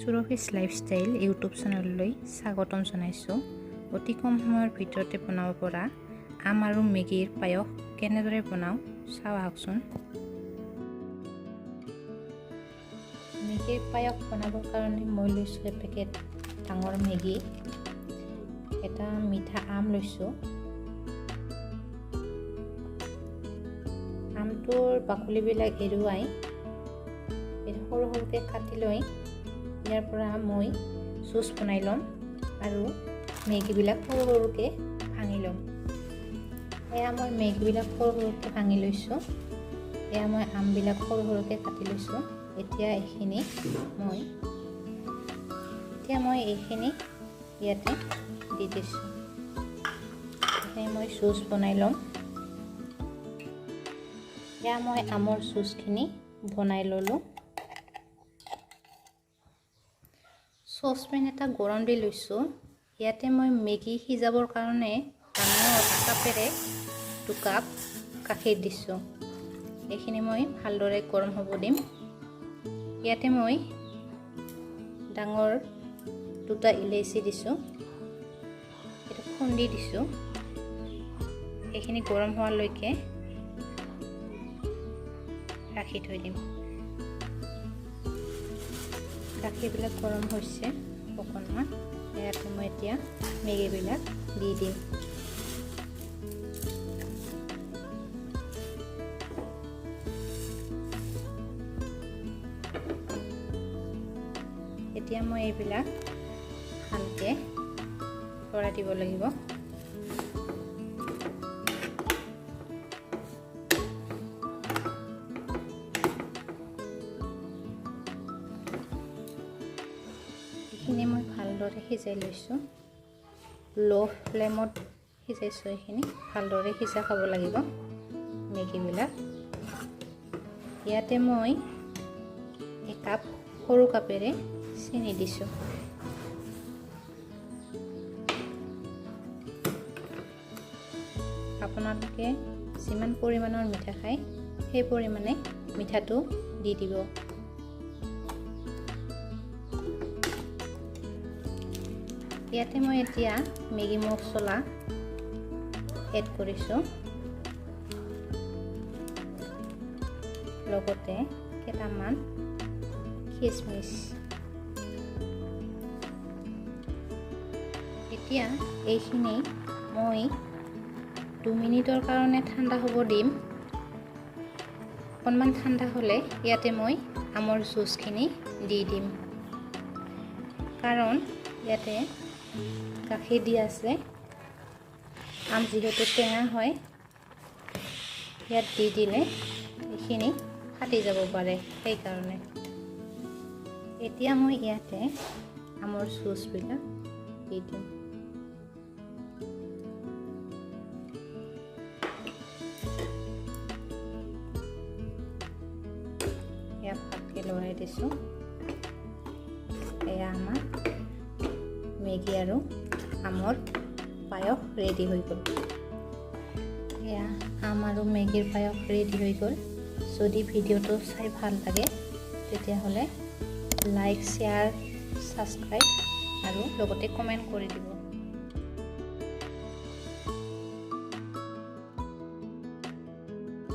সুৰভিছ lifestyle YouTube চেনেললৈ স্বাগতম জনাইছোঁ। অতি কম সময়ৰ ভিতৰতে বনাব পৰা আম আৰু মেগীৰ পায়স কেনেদৰে বনাওঁ চাওঁ আহকচোন। মেগীৰ পায়স বনাবৰ কাৰণে মই লৈছোঁ এপেকেট ডাঙৰ মেগী, এটা মিঠা আম লৈছোঁ। আমটোৰ বাকলিবিলাক এৰুৱাই সৰু সৰুকৈ কাটি লৈ ইয়াৰ পৰা মই জুচ বনাই ল'ম আৰু মেগীবিলাক সৰু সৰুকৈ ভাঙি ল'ম। এয়া মই মেগীবিলাক সৰু সৰুকৈ ভাঙি লৈছোঁ। এয়া মই আমবিলাক সৰু সৰুকৈ কাটি লৈছোঁ। এতিয়া মই এইখিনি ইয়াতে দি দিছোঁ। এতিয়া মই জুচ বনাই ল'ম। এয়া মই আমৰ জুচখিনি বনাই ল'লোঁ। চচপেন এটা গৰম দি লৈছোঁ। ইয়াতে মই মেগী সিজাবৰ কাৰণে ডাঙৰ কাপেৰে 2 কাপ গাখীৰ দিছোঁ। এইখিনি মই ভালদৰে গৰম হ'ব দিম। ইয়াতে মই ডাঙৰ 2টা ইলাচি দিছোঁ, এইটো খুন্দি দিছোঁ। এইখিনি গৰম হোৱালৈকে ৰাখি থৈ দিম। গাখীৰবিলাক গৰম হৈছে অকণমান। ইয়াতে মই এতিয়া মেগীবিলাক দি দিম। এতিয়া মই এইবিলাক ভালকৈ লৰাই দিব লাগিব। এইখিনি মই ভালদৰে সিজাই লৈছোঁ। ল' ফ্লেমত সিজাইছোঁ। এইখিনি ভালদৰে সিজা খাব লাগিব মেগীবিলাক। ইয়াতে মই 1 কাপ সৰু কাপেৰে চেনি দিছোঁ। আপোনালোকে যিমান পৰিমাণৰ মিঠা খায় সেই পৰিমাণে মিঠাটো দি দিব। ইয়াতে মই এতিয়া মেগী মছলা এড কৰিছোঁ, লগতে কেইটামান খিচমিচ। এতিয়া এইখিনি মই 2 মিনিটৰ কাৰণে ঠাণ্ডা হ'ব দিম। অকণমান ঠাণ্ডা হ'লে ইয়াতে মই আমৰ জুচখিনি দি দিম, কাৰণ ইয়াতে গাখীৰ দিয়া আছে। আম যিহেতু টেঙা হয়, ইয়াত দি দিলে এইখিনি ফাটি যাব পাৰে, সেইকাৰণে। এতিয়া মই ইয়াতে আমৰ জুচবিলাক দি দিম। ইয়াত ভালকৈ লৰাই দিছোঁ। এয়া আমাৰ মেগী আৰু আমৰ পায়স ৰেডি হৈ গ'ল। এয়া আম আৰু মেগীৰ পায়স ৰেডি হৈ গ'ল। যদি ভিডিঅ'টো চাই ভাল লাগে তেতিয়াহ'লে লাইক, শ্বেয়াৰ, ছাবস্ক্ৰাইব আৰু লগতে কমেণ্ট কৰি দিব।